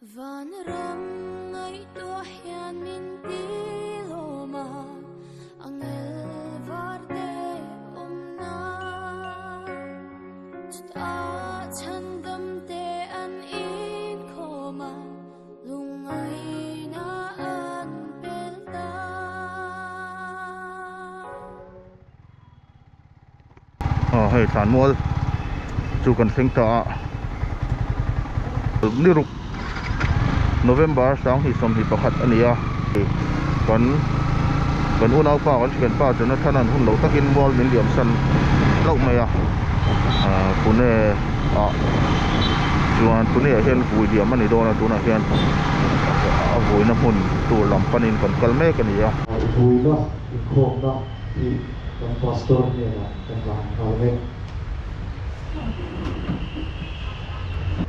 Van ram ngay tua hian min ti loma angel varte omna sta chandam te an in khoma lungai na an pelta hey Zothanmawia chu kan thengta ni ruk November sang hi som hi pakhat ania kan unau pa kan chicken pa chana thanan hun lo takin wall min liam san lo mai Pune chuan Pune hian vui liam ani dona tuna hian vuina hun tur lam panin kan kalme kan nia vuina khokna hi kan pastor ni na kan kalme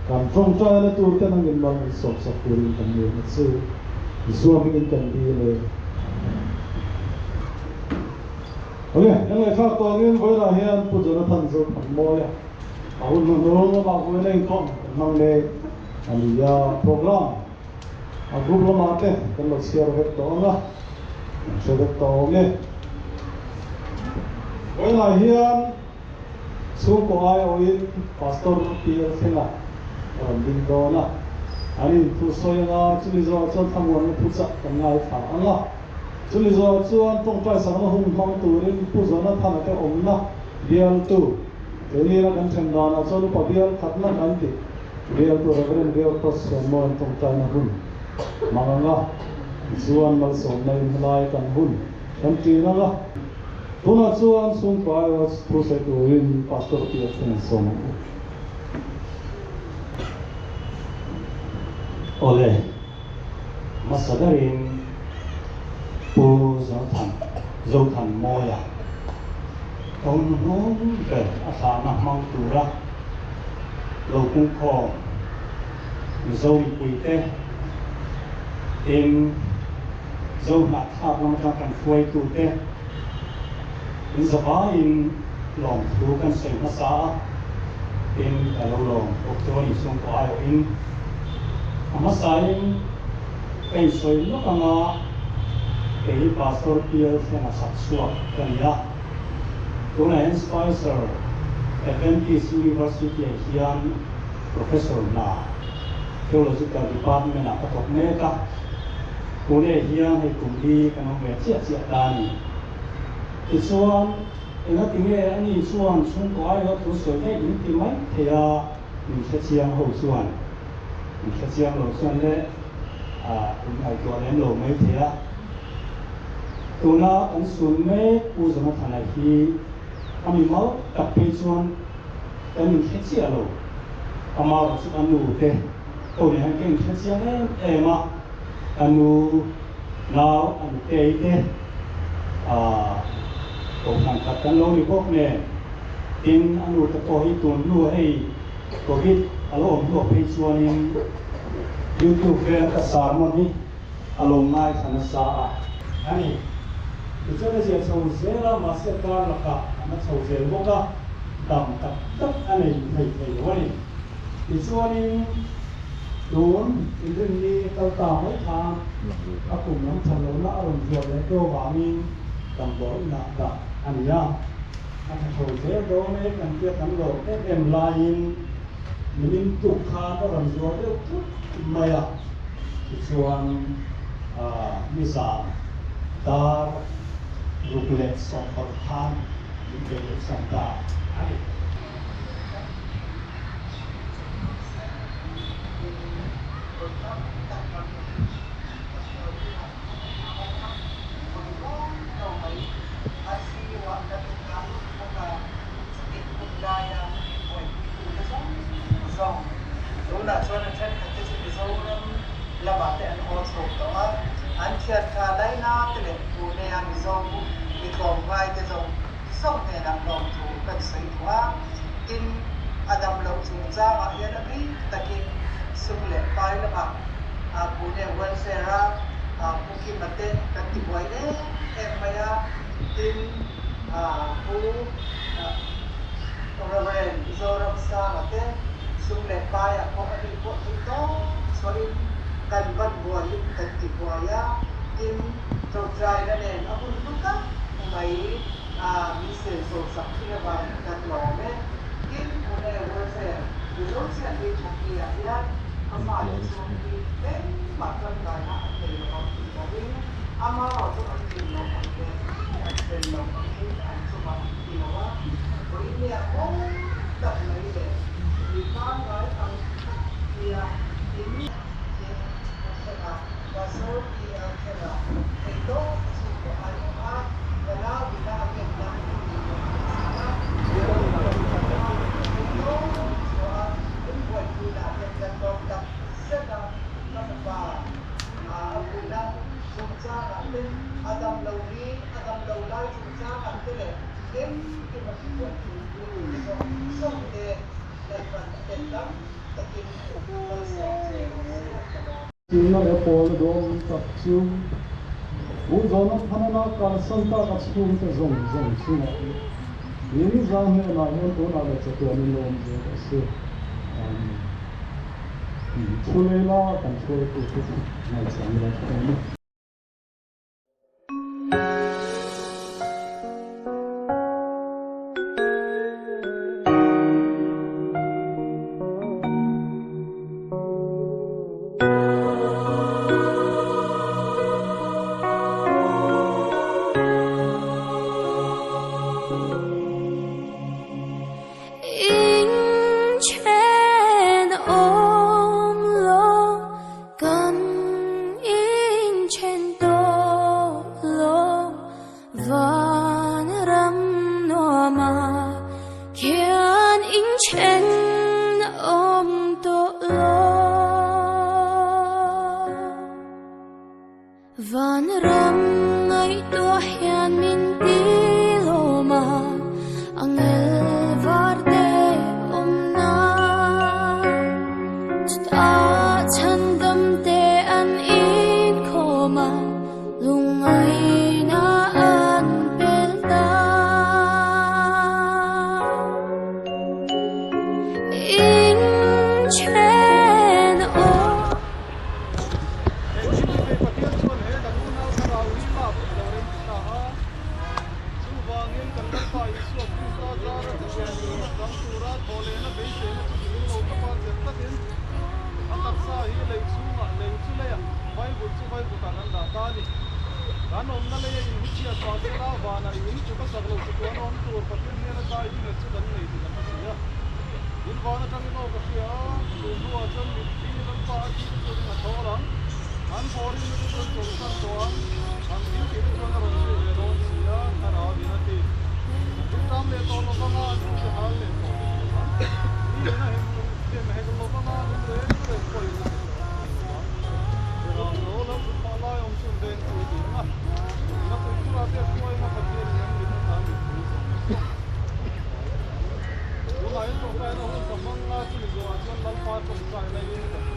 kan trong trai là tour cái năng in bằng sọc sọc tour kan nhiều nhất sự zoom in kan điเลยokยังไงครับตัวนี้ไว้ละเฮียนผู้จะนับถือพันโมยเอาหนุ่มน้องมาคุยเรื่องของนั่งเลยอันนี้ยาโปรแกรมเอากลุ่มละมาเต้กันมาเชียร์เวทตัวนะเชียร์เวทตัวเนี่ยไว้ละเฮียนสู้กับไอ้โอ้ยพาสตอร์ที่เสียงดินโดนะอันนี้ผู้สวยงามจุลิโซจนทำวันผู้จัดกันงานฝากอันละจุลิโซจวนต้องไปสังมาหุ่นห้องตัวนี้ผู้สวยนั้นทำอะไรอมนะเบียร์ตัวเดี๋ยวนี้เรากันเชิงดานะจนพอเบียร์ขัดนั่นอันติเบียร์ตัวเราเบียร์ตัวสวยมันต้องใจนะหุ่นมังละจวนมันสมในลายกันหุ่นกันตีนั่นละตัวนั้นจวนส่งไปว่าผู้สวยตัวนี้พาสตอร์ที่เป็นสมoleh masadarin pu Zothanmawia Kum ke asana mang tura lo kung kho zo ikuite in zo na thap nam kan fuai tu te in zaba in long tu kan sei masa in kalolong oktori sung ko ayo in amasain kay soy no kanga kay pastor Pierre na saksua kanya Pune sponsor Adventist University hian professor na theological department na katok neka Pune hian hay kumbi kanong me chia tani isuan ina tinge ani suan sung ko ay tu so ne in timai thea in chiang ho suan cái chiang lỗ xuân đấy cũng phải gọi đến lỗ mấy thế à tụi nó cũng xuống mấy u giờ nó thằng này khi mình máu tập bên xuân cái mình hết chia lỗ mau là chút ăn nụ thế tụi này hay cái hết chia đấy em mà ăn nụ nào ăn tê thế tụi thằng tập cái lỗ đi bốc nè tin ăn nụ tập coi tụi nụ hay có biết along lo pe chuanin YouTube ve ka sarmon hi along ngai khana sa ani ichona je chou zela ma se ka la ka na chou zel mo ka dam tak tak ani thei wani ichuanin don indin ni ta ta mai tha akum nam chan lo na aron jo le to wa min tam bo na ka ani ya ata chou zel do ne kan pia kan lo em lain mình tục khá có làm gió được chút mày à chuan misa ta rục lệ sọt bậc han những cái sản ta Una zona chen ke ti zona la bate an hot so to an thiat kha dai na tele Pune an zong ni kom vai te zong song ne na long thu kan sei thwa in adam lo chu cha ma hian abi takin sung le pai la ba Pune wan sera puki mate kan ti boy e maya in pu Reverend Zoram sa mate sung le pai a ko ani ko to so in ya in trong trai đó nè nó cũng lúc á mấy mi se so sắc kia và đặt lò mẹ in Pune welfare you don't say it to be ya ama so đi đến mặt trong đại na thì nó có đi ama ở chỗ anh chị nó còn cái nó còn cái anh số mà thì nó á rồi nè ông đặt mấy để đi khám nói thằng kia ini và số thì cái là cái đó của anh á và nó bị ra cái là Adam Lowry, Adam Lowry, Chhungte Kantile, Kim Kimat chhungte like Tendam, Takin China le Paul dom tak chu u zona phanana kal santa ka chhungte zong china ini zame na hen to na le chatu ni nom je se chulela kan chore tu na sang la chani Van ram ngay tua hian min ti lo ma angel varde omna ta chan gam te an in khoma lungai na an pelta in chen o Dan om na le yin chi a twa la wa na yin chu ka saglo chu ko on tur pa tin ne na dai yin chu dan nei din na sia yin wa na tang no ka sia chu nu a chan mi ti nan pa chi chu na thorang an forin ni chu chu san to an yin ti chu na ron chi le ron sia na ra bi na ti chu tam le to no ka na chu ha le to ni na he ke me he no ka na ni le le ko yin no no no pa la yong chu den chu di ma na ko chu ra te ko ma pa ti ni ni ta ni ko la yin to ka na ho ka mang na chu zo a chan lal pa to ka na yin ka ni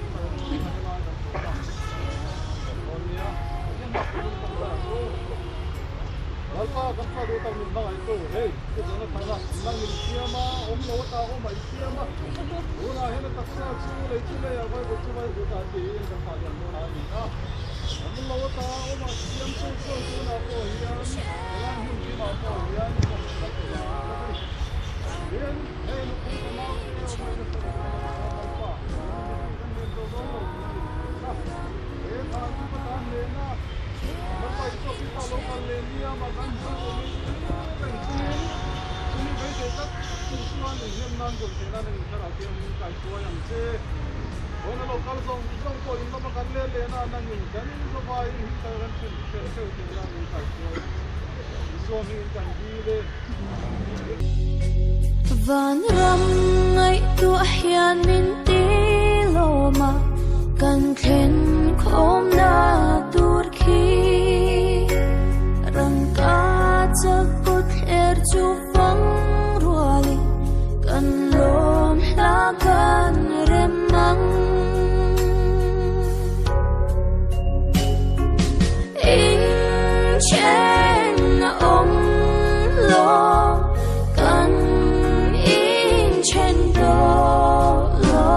na la na to ka on ya yin ma ko to ka so lal pa kan pa do ta min ba ai to hey ko na ta na na ni sia ma om lo ta o mai sia ma o na he na ta sa chu le chu le ya ba ko chu ba do ta ti yin ka pa ya no na ni na om lo ta o ma siam chu chu na ko hian la hin ki ma ko hian ko ta ko ya hian hey no ko na o mai na ko pa kan ni to do lo ni na e ta ku pa ta le na ma pa to ki ta lo ka le ni ma kan chu ko ni kan chu ni bai de ta chu suan ni hian nan ko te na ni ta ra ke ni kai ko yang che ona local zong ko in ma kan le na nang in kan so vai in ta ran chen chen chen ti ya ni kai ko so mi kan gi le van ram ngay tua hian min ti lo ma kan khen khom na tur khi rang ka chak put er chu fang ruali kan lom la kan rem mang in chen om lo kan in chen do lo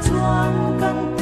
chuang kan